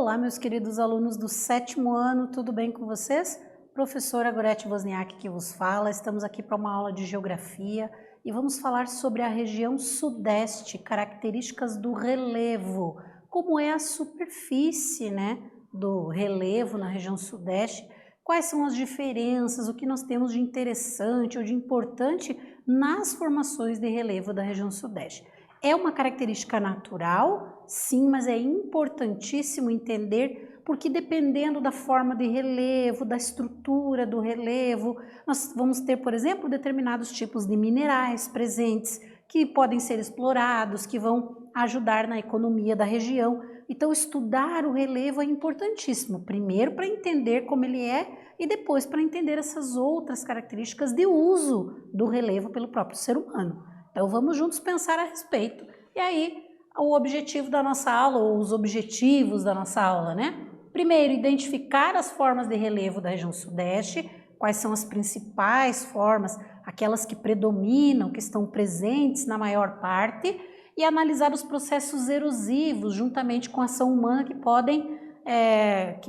Olá, meus queridos alunos do 7º ano, tudo bem com vocês? Professora Gorete Wozniak que vos fala, estamos aqui para uma aula de Geografia e vamos falar sobre a região Sudeste, características do relevo, como é a superfície, né, do relevo na região Sudeste, quais são as diferenças, o que nós temos de interessante ou de importante nas formações de relevo da região Sudeste. É uma característica natural, sim, mas é importantíssimo entender porque dependendo da forma de relevo, da estrutura do relevo, nós vamos ter, por exemplo, determinados tipos de minerais presentes que podem ser explorados, que vão ajudar na economia da região. Então, estudar o relevo é importantíssimo, primeiro para entender como ele é e depois para entender essas outras características de uso do relevo pelo próprio ser humano. Então, vamos juntos pensar a respeito. E aí, o objetivo da nossa aula, ou os objetivos da nossa aula, né? Primeiro, identificar as formas de relevo da região Sudeste, quais são as principais formas, aquelas que predominam, que estão presentes na maior parte, e analisar os processos erosivos, juntamente com a ação humana, que podem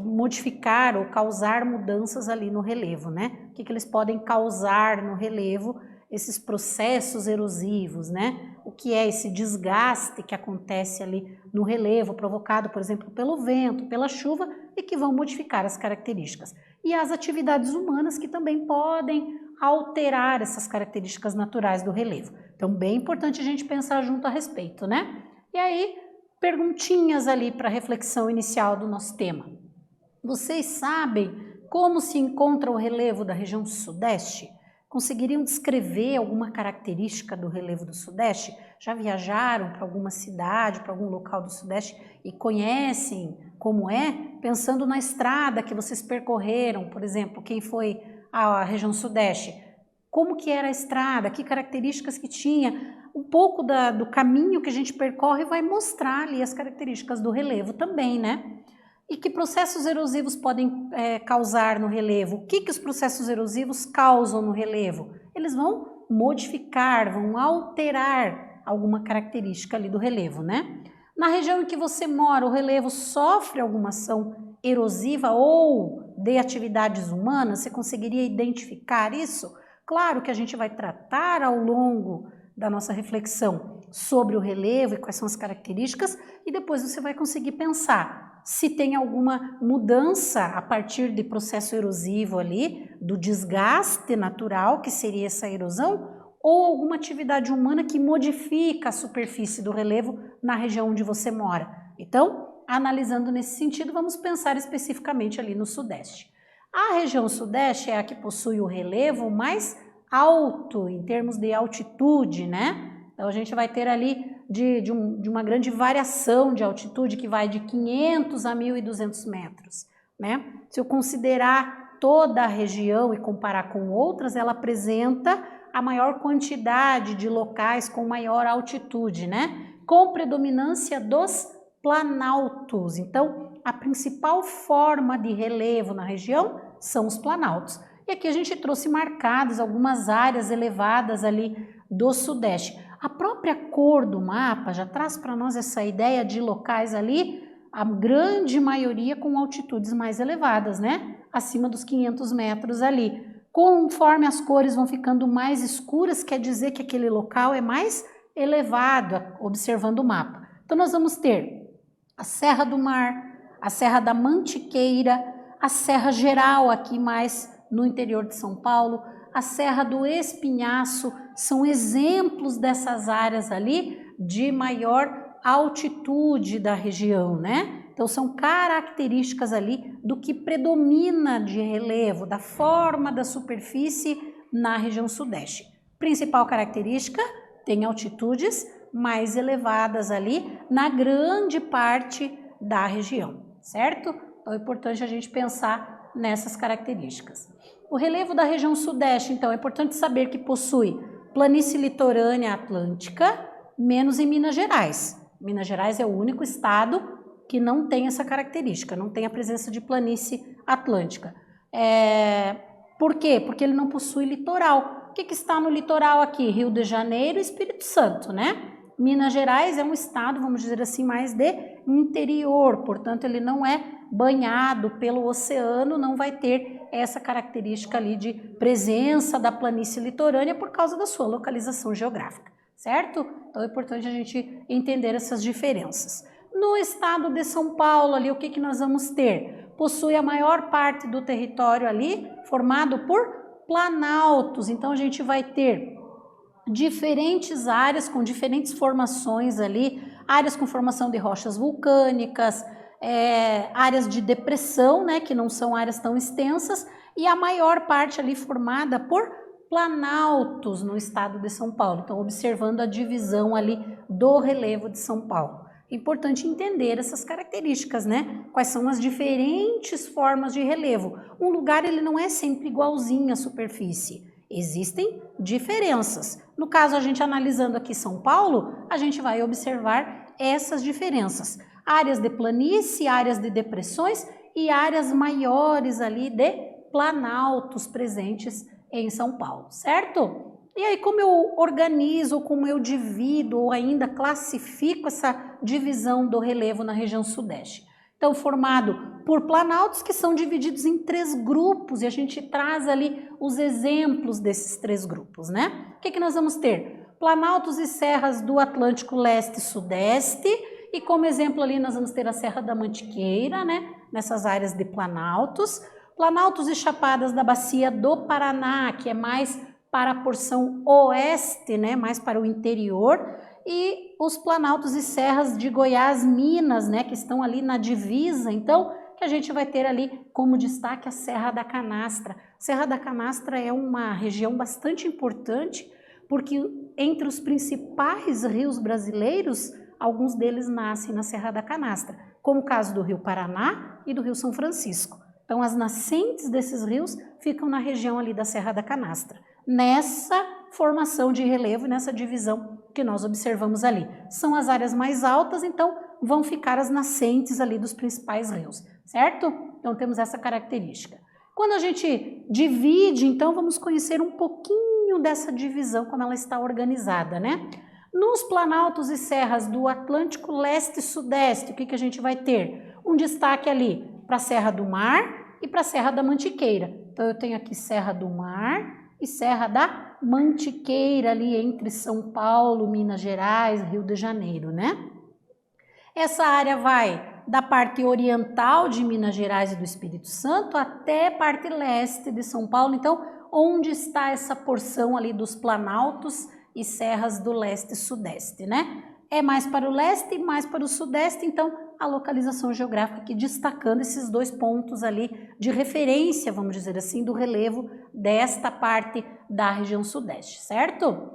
modificar ou causar mudanças ali no relevo, né? O que eles podem causar no relevo, esses processos erosivos, né? O que é esse desgaste que acontece ali no relevo, provocado, por exemplo, pelo vento, pela chuva, e que vão modificar as características. E as atividades humanas que também podem alterar essas características naturais do relevo. Então, bem importante a gente pensar junto a respeito, né? E aí, perguntinhas ali para a reflexão inicial do nosso tema. Vocês sabem como se encontra o relevo da região Sudeste? Conseguiriam descrever alguma característica do relevo do Sudeste? Já viajaram para alguma cidade, para algum local do Sudeste e conhecem como é? Pensando na estrada que vocês percorreram, por exemplo, quem foi à região Sudeste, como que era a estrada, que características que tinha, um pouco do caminho que a gente percorre vai mostrar ali as características do relevo também, né? E que processos erosivos podem causar no relevo? O que os processos erosivos causam no relevo? Eles vão modificar, vão alterar alguma característica ali do relevo, né? Na região em que você mora, o relevo sofre alguma ação erosiva ou de atividades humanas? Você conseguiria identificar isso? Claro que a gente vai tratar ao longo da nossa reflexão sobre o relevo e quais são as características e depois você vai conseguir pensar se tem alguma mudança a partir de processo erosivo ali, do desgaste natural, que seria essa erosão, ou alguma atividade humana que modifica a superfície do relevo na região onde você mora. Então, analisando nesse sentido, vamos pensar especificamente ali no Sudeste. A região Sudeste é a que possui o relevo mais alto em termos de altitude, né? Então, a gente vai ter ali de uma grande variação de altitude que vai de 500 a 1.200 metros, né? Se eu considerar toda a região e comparar com outras, ela apresenta a maior quantidade de locais com maior altitude, né? Com predominância dos planaltos. Então, a principal forma de relevo na região são os planaltos. E aqui a gente trouxe marcadas algumas áreas elevadas ali do Sudeste. A própria cor do mapa já traz para nós essa ideia de locais ali, a grande maioria com altitudes mais elevadas, né? Acima dos 500 metros ali. Conforme as cores vão ficando mais escuras, quer dizer que aquele local é mais elevado, observando o mapa. Então, nós vamos ter a Serra do Mar, a Serra da Mantiqueira, a Serra Geral aqui mais no interior de São Paulo, a Serra do Espinhaço, são exemplos dessas áreas ali de maior altitude da região, né? Então, são características ali do que predomina de relevo, da forma da superfície na região Sudeste. Principal característica, tem altitudes mais elevadas ali na grande parte da região, certo? Então, é importante a gente pensar nessas características. O relevo da região Sudeste, então, é importante saber que possui planície litorânea atlântica, menos em Minas Gerais. Minas Gerais é o único estado que não tem essa característica, não tem a presença de planície atlântica. Por quê? Porque ele não possui litoral. O que está no litoral aqui? Rio de Janeiro e Espírito Santo, né? Minas Gerais é um estado, vamos dizer assim, mais de interior, portanto ele não é banhado pelo oceano, não vai ter essa característica ali de presença da planície litorânea por causa da sua localização geográfica, certo? Então é importante a gente entender essas diferenças. No estado de São Paulo, ali, o que que nós vamos ter? Possui a maior parte do território ali formado por planaltos, então a gente vai ter diferentes áreas com diferentes formações ali, áreas com formação de rochas vulcânicas, áreas de depressão, né, que não são áreas tão extensas, e a maior parte ali formada por planaltos no estado de São Paulo. Então, observando a divisão ali do relevo de São Paulo. É importante entender essas características, né? Quais são as diferentes formas de relevo. Um lugar ele não é sempre igualzinho à superfície. Existem diferenças. No caso, a gente analisando aqui São Paulo, a gente vai observar essas diferenças. Áreas de planície, áreas de depressões e áreas maiores ali de planaltos presentes em São Paulo, certo? E aí, como eu organizo, como eu divido ou ainda classifico essa divisão do relevo na região sudeste? Então, formado por planaltos que são divididos em 3 grupos, e a gente traz ali os exemplos desses 3 grupos, né? O que que nós vamos ter? Planaltos e serras do Atlântico Leste e Sudeste, e como exemplo ali nós vamos ter a Serra da Mantiqueira, né? Nessas áreas de planaltos. Planaltos e chapadas da Bacia do Paraná, que é mais para a porção oeste, né? Mais para o interior, e os planaltos e serras de Goiás, Minas, né, que estão ali na divisa, então, que a gente vai ter ali como destaque a Serra da Canastra. Serra da Canastra é uma região bastante importante, porque entre os principais rios brasileiros, alguns deles nascem na Serra da Canastra, como o caso do Rio Paraná e do Rio São Francisco. Então, as nascentes desses rios ficam na região ali da Serra da Canastra, nessa formação de relevo e nessa divisão que nós observamos ali. São as áreas mais altas, então vão ficar as nascentes ali dos principais rios, certo? Então temos essa característica. Quando a gente divide, então vamos conhecer um pouquinho dessa divisão, como ela está organizada, né? Nos planaltos e serras do Atlântico Leste e Sudeste, o que que a gente vai ter? Um destaque ali para a Serra do Mar e para a Serra da Mantiqueira. Então eu tenho aqui Serra do Mar e Serra da Mantiqueira, ali entre São Paulo, Minas Gerais, Rio de Janeiro, né? Essa área vai da parte oriental de Minas Gerais e do Espírito Santo até a parte leste de São Paulo. Então, onde está essa porção ali dos planaltos e serras do leste e sudeste, né? É mais para o leste e mais para o sudeste, então a localização geográfica aqui destacando esses 2 pontos ali de referência, vamos dizer assim, do relevo desta parte da região sudeste, certo?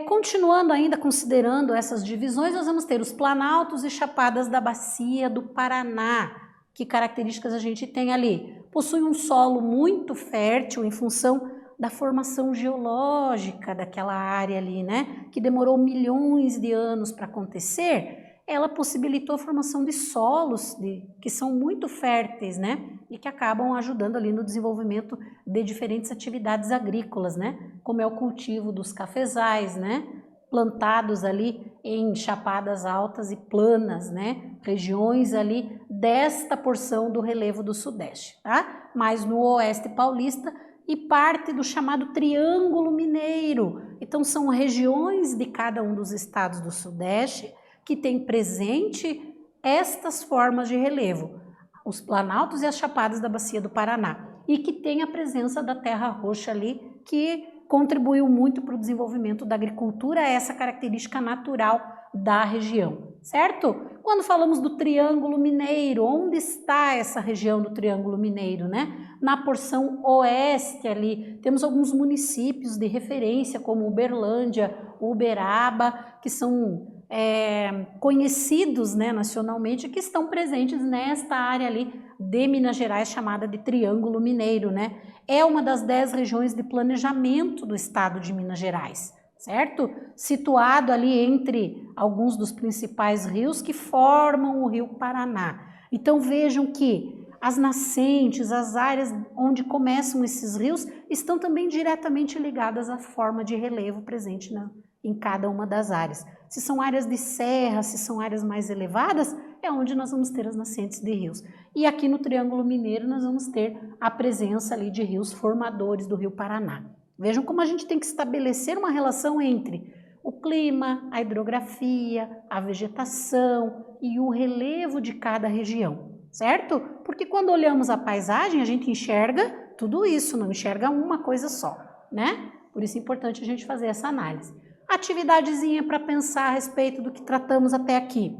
Continuando ainda considerando essas divisões, nós vamos ter os planaltos e chapadas da Bacia do Paraná. Que características a gente tem ali? Possui um solo muito fértil em função da formação geológica daquela área ali, né? Que demorou milhões de anos para acontecer. Ela possibilitou a formação de solos que são muito férteis, né? E que acabam ajudando ali no desenvolvimento de diferentes atividades agrícolas, né? Como é o cultivo dos cafezais, né? Plantados ali em chapadas altas e planas, né? Regiões ali desta porção do relevo do Sudeste, tá? Mas no Oeste Paulista e parte do chamado Triângulo Mineiro. Então são regiões de cada um dos estados do Sudeste que tem presente estas formas de relevo, os planaltos e as chapadas da Bacia do Paraná, e que tem a presença da terra roxa ali, que contribuiu muito para o desenvolvimento da agricultura, essa característica natural da região, certo? Quando falamos do Triângulo Mineiro, onde está essa região do Triângulo Mineiro, né? Na porção oeste ali, temos alguns municípios de referência, como Uberlândia, Uberaba, que são conhecidos, né, nacionalmente, que estão presentes nesta área ali de Minas Gerais, chamada de Triângulo Mineiro, né? É uma das 10 regiões de planejamento do estado de Minas Gerais, certo? Situado ali entre alguns dos principais rios que formam o Rio Paraná. Então vejam que as nascentes, as áreas onde começam esses rios, estão também diretamente ligadas à forma de relevo presente em cada uma das áreas. Se são áreas de serra, se são áreas mais elevadas, é onde nós vamos ter as nascentes de rios. E aqui no Triângulo Mineiro nós vamos ter a presença ali de rios formadores do Rio Paraná. Vejam como a gente tem que estabelecer uma relação entre o clima, a hidrografia, a vegetação e o relevo de cada região, certo? Porque quando olhamos a paisagem, a gente enxerga tudo isso, não enxerga uma coisa só, né? Por isso é importante a gente fazer essa análise. Atividadezinha para pensar a respeito do que tratamos até aqui.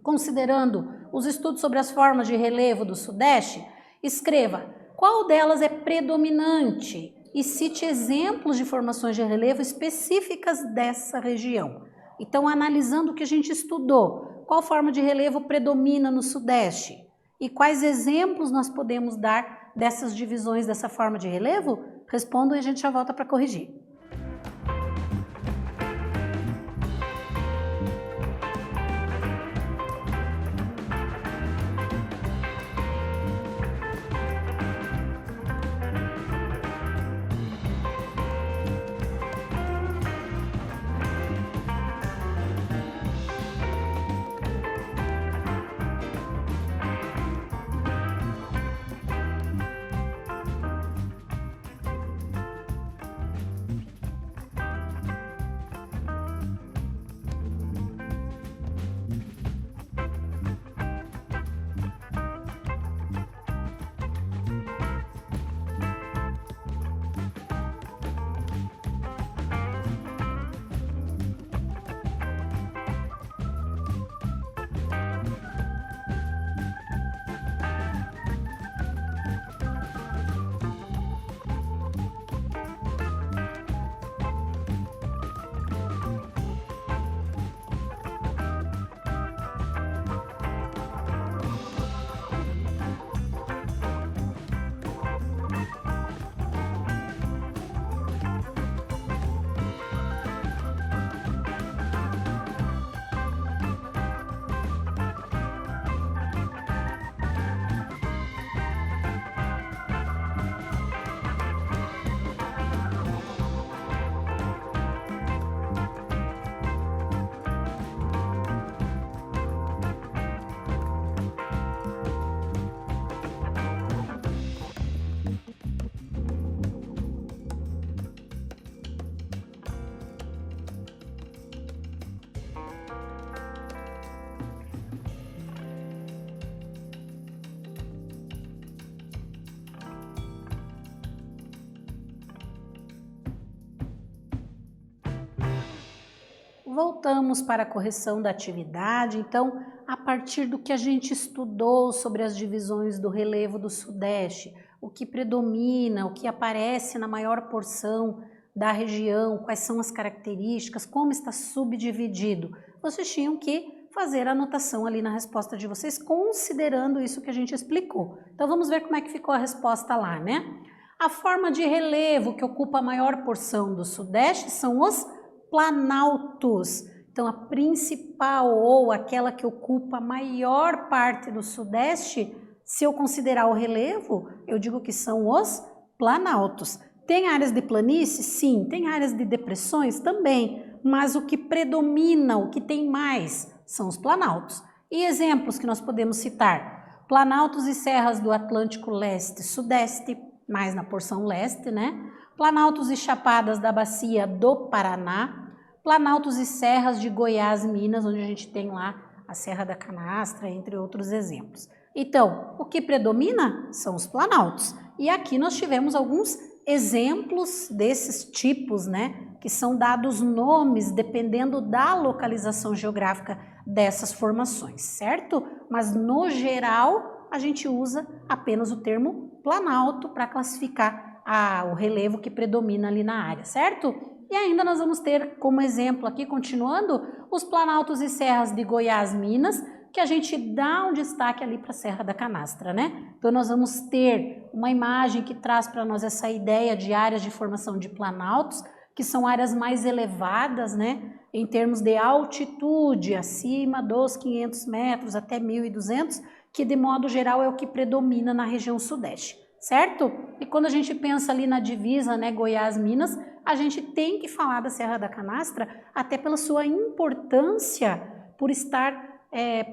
Considerando os estudos sobre as formas de relevo do Sudeste, escreva qual delas é predominante e cite exemplos de formações de relevo específicas dessa região. Então, analisando o que a gente estudou, qual forma de relevo predomina no Sudeste e quais exemplos nós podemos dar dessas divisões dessa forma de relevo? Respondam e a gente já volta para corrigir. Voltamos para a correção da atividade. Então, a partir do que a gente estudou sobre as divisões do relevo do Sudeste, o que predomina, o que aparece na maior porção da região, quais são as características, como está subdividido, vocês tinham que fazer a anotação ali na resposta de vocês, considerando isso que a gente explicou. Então, vamos ver como é que ficou a resposta lá, né? A forma de relevo que ocupa a maior porção do Sudeste são os planaltos. Então, a principal ou aquela que ocupa a maior parte do Sudeste, se eu considerar o relevo, eu digo que são os planaltos. Tem áreas de planície? Sim. Tem áreas de depressões? Também. Mas o que predomina, o que tem mais, são os planaltos. E exemplos que nós podemos citar? Planaltos e serras do Atlântico Leste e Sudeste, mais na porção leste, né? Planaltos e chapadas da bacia do Paraná, planaltos e serras de Goiás, Minas, onde a gente tem lá a Serra da Canastra, entre outros exemplos. Então, o que predomina são os planaltos. E aqui nós tivemos alguns exemplos desses tipos, né, que são dados nomes dependendo da localização geográfica dessas formações, certo? Mas no geral, a gente usa apenas o termo planalto para classificar o relevo que predomina ali na área, certo? E ainda nós vamos ter como exemplo aqui, continuando, os planaltos e serras de Goiás, Minas, que a gente dá um destaque ali para a Serra da Canastra, né? Então nós vamos ter uma imagem que traz para nós essa ideia de áreas de formação de planaltos, que são áreas mais elevadas, né? Em termos de altitude, acima dos 500 metros até 1.200, que de modo geral é o que predomina na região Sudeste. certo? E quando a gente pensa ali na divisa, né, Goiás-Minas, a gente tem que falar da Serra da Canastra, até pela sua importância por estar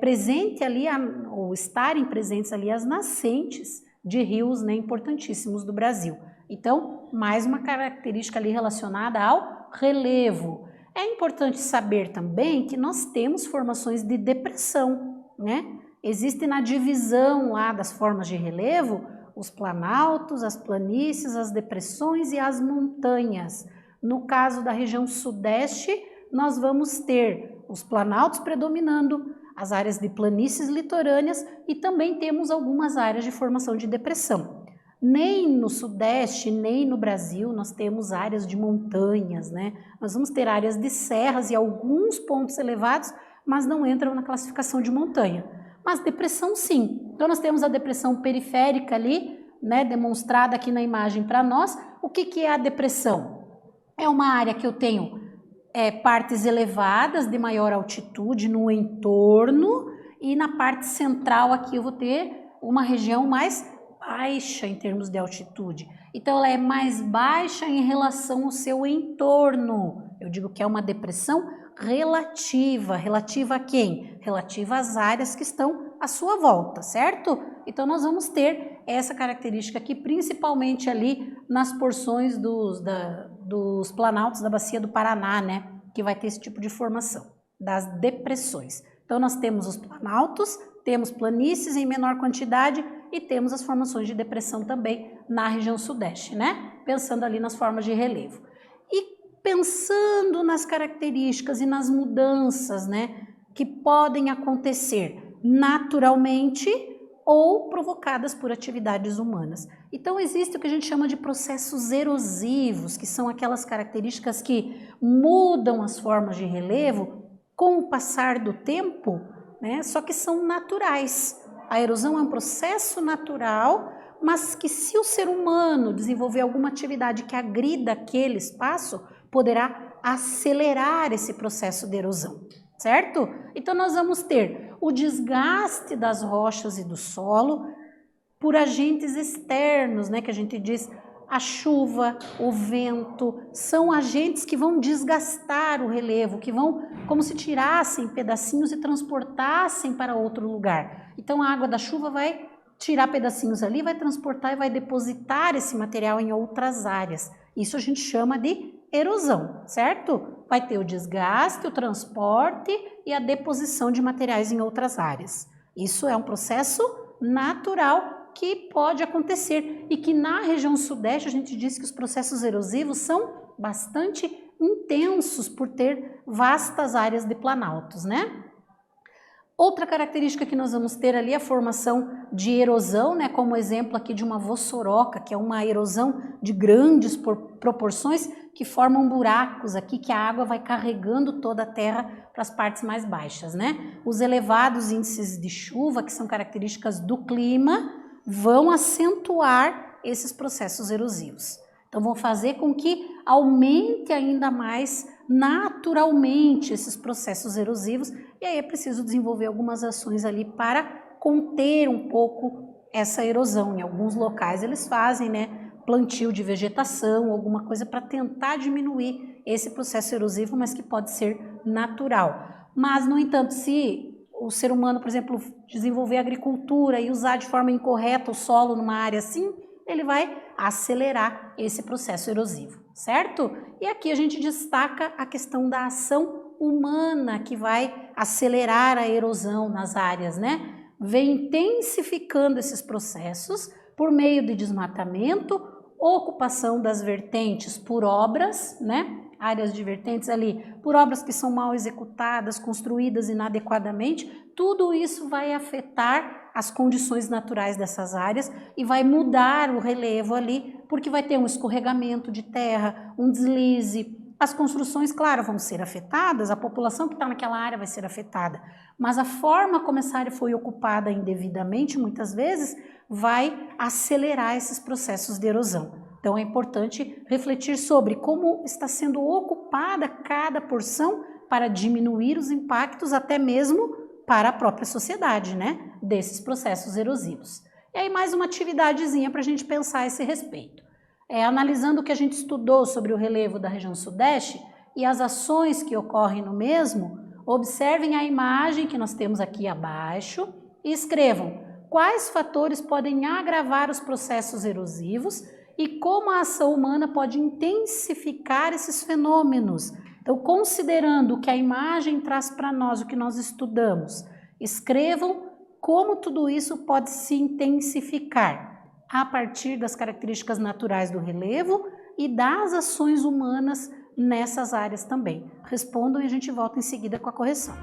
presente ali, ou estarem presentes ali as nascentes de rios, né, importantíssimos do Brasil. Então, mais uma característica ali relacionada ao relevo. É importante saber também que nós temos formações de depressão, né? Existe na divisão lá das formas de relevo os planaltos, as planícies, as depressões e as montanhas. No caso da região sudeste, nós vamos ter os planaltos predominando, as áreas de planícies litorâneas e também temos algumas áreas de formação de depressão. Nem no sudeste, nem no Brasil, nós temos áreas de montanhas, né? Nós vamos ter áreas de serras e alguns pontos elevados, mas não entram na classificação de montanha. Mas depressão sim. Então nós temos a depressão periférica ali, né, demonstrada aqui na imagem para nós. O que é a depressão? É uma área que eu tenho partes elevadas de maior altitude no entorno e na parte central aqui eu vou ter uma região mais baixa em termos de altitude. Então ela é mais baixa em relação ao seu entorno. Eu digo que é uma depressão relativa. Relativa a quem? Relativa às áreas que estão à sua volta, certo? Então nós vamos ter essa característica aqui, principalmente ali nas porções dos planaltos da bacia do Paraná, né? Que vai ter esse tipo de formação, das depressões. Então nós temos os planaltos, temos planícies em menor quantidade e temos as formações de depressão também na região sudeste, né? Pensando ali nas formas de relevo. E pensando nas características e nas mudanças, né, que podem acontecer naturalmente ou provocadas por atividades humanas. Então existe o que a gente chama de processos erosivos, que são aquelas características que mudam as formas de relevo com o passar do tempo, né, só que são naturais. A erosão é um processo natural, mas que se o ser humano desenvolver alguma atividade que agrida aquele espaço, poderá acelerar esse processo de erosão, certo? Então nós vamos ter o desgaste das rochas e do solo por agentes externos, né, que a gente diz a chuva, o vento, são agentes que vão desgastar o relevo, que vão como se tirassem pedacinhos e transportassem para outro lugar. Então a água da chuva vai tirar pedacinhos ali, vai transportar e vai depositar esse material em outras áreas. Isso a gente chama de erosão, certo? Vai ter o desgaste, o transporte e a deposição de materiais em outras áreas. Isso é um processo natural que pode acontecer e que na região sudeste a gente diz que os processos erosivos são bastante intensos por ter vastas áreas de planaltos, né? Outra característica que nós vamos ter ali é a formação de erosão, né, como exemplo aqui de uma vossoroca, que é uma erosão de grandes proporções que formam buracos aqui que a água vai carregando toda a terra para as partes mais baixas, né? Os elevados índices de chuva, que são características do clima, vão acentuar esses processos erosivos. Então vão fazer com que aumente ainda mais naturalmente esses processos erosivos e aí é preciso desenvolver algumas ações ali para conter um pouco essa erosão. Em alguns locais eles fazem, né, plantio de vegetação, alguma coisa para tentar diminuir esse processo erosivo, mas que pode ser natural. Mas, no entanto, se o ser humano, por exemplo, desenvolver agricultura e usar de forma incorreta o solo numa área assim, ele vai acelerar esse processo erosivo, certo? E aqui a gente destaca a questão da ação humana que vai acelerar a erosão nas áreas, né? Vem intensificando esses processos por meio de desmatamento, ocupação das vertentes por obras, né? Áreas de vertentes ali, por obras que são mal executadas, construídas inadequadamente, tudo isso vai afetar as condições naturais dessas áreas e vai mudar o relevo ali, porque vai ter um escorregamento de terra, um deslize. As construções, claro, vão ser afetadas, a população que está naquela área vai ser afetada, mas a forma como essa área foi ocupada indevidamente, muitas vezes, vai acelerar esses processos de erosão. Então é importante refletir sobre como está sendo ocupada cada porção para diminuir os impactos até mesmo para a própria sociedade, né, desses processos erosivos. E aí mais uma atividadezinha para a gente pensar a esse respeito. Analisando o que a gente estudou sobre o relevo da região sudeste e as ações que ocorrem no mesmo, observem a imagem que nós temos aqui abaixo e escrevam quais fatores podem agravar os processos erosivos e como a ação humana pode intensificar esses fenômenos. Então, considerando o que a imagem traz para nós, o que nós estudamos, escrevam como tudo isso pode se intensificar a partir das características naturais do relevo e das ações humanas nessas áreas também. Respondam e a gente volta em seguida com a correção.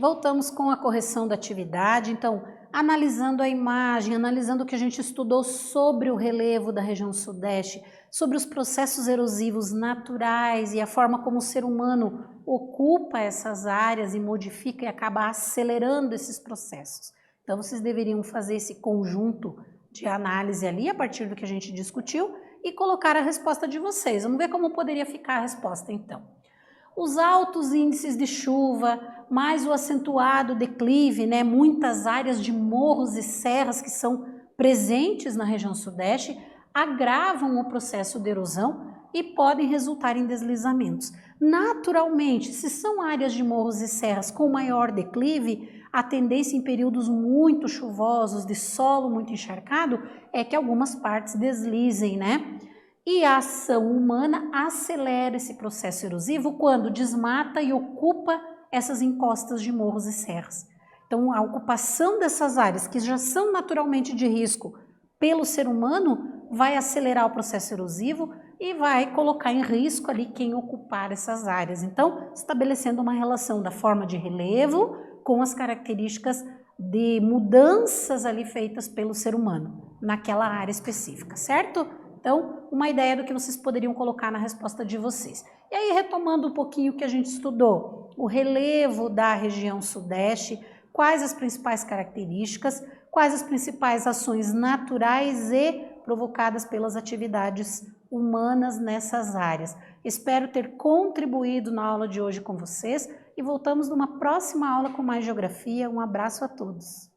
Voltamos com a correção da atividade, então, analisando a imagem, analisando o que a gente estudou sobre o relevo da região sudeste, sobre os processos erosivos naturais e a forma como o ser humano ocupa essas áreas e modifica e acaba acelerando esses processos. Então, vocês deveriam fazer esse conjunto de análise ali, a partir do que a gente discutiu, e colocar a resposta de vocês. Vamos ver como poderia ficar a resposta, então. Os altos índices de chuva, mais o acentuado declive, né? Muitas áreas de morros e serras que são presentes na região sudeste, agravam o processo de erosão e podem resultar em deslizamentos. Naturalmente, se são áreas de morros e serras com maior declive, a tendência em períodos muito chuvosos, de solo muito encharcado, é que algumas partes deslizem, né? E a ação humana acelera esse processo erosivo quando desmata e ocupa essas encostas de morros e serras. Então, a ocupação dessas áreas, que já são naturalmente de risco pelo ser humano, vai acelerar o processo erosivo e vai colocar em risco ali quem ocupar essas áreas. Então, estabelecendo uma relação da forma de relevo com as características de mudanças ali feitas pelo ser humano naquela área específica, certo? Então, uma ideia do que vocês poderiam colocar na resposta de vocês. E aí, retomando um pouquinho o que a gente estudou, o relevo da região sudeste, quais as principais características, quais as principais ações naturais e provocadas pelas atividades humanas nessas áreas. Espero ter contribuído na aula de hoje com vocês e voltamos numa próxima aula com mais geografia. Um abraço a todos.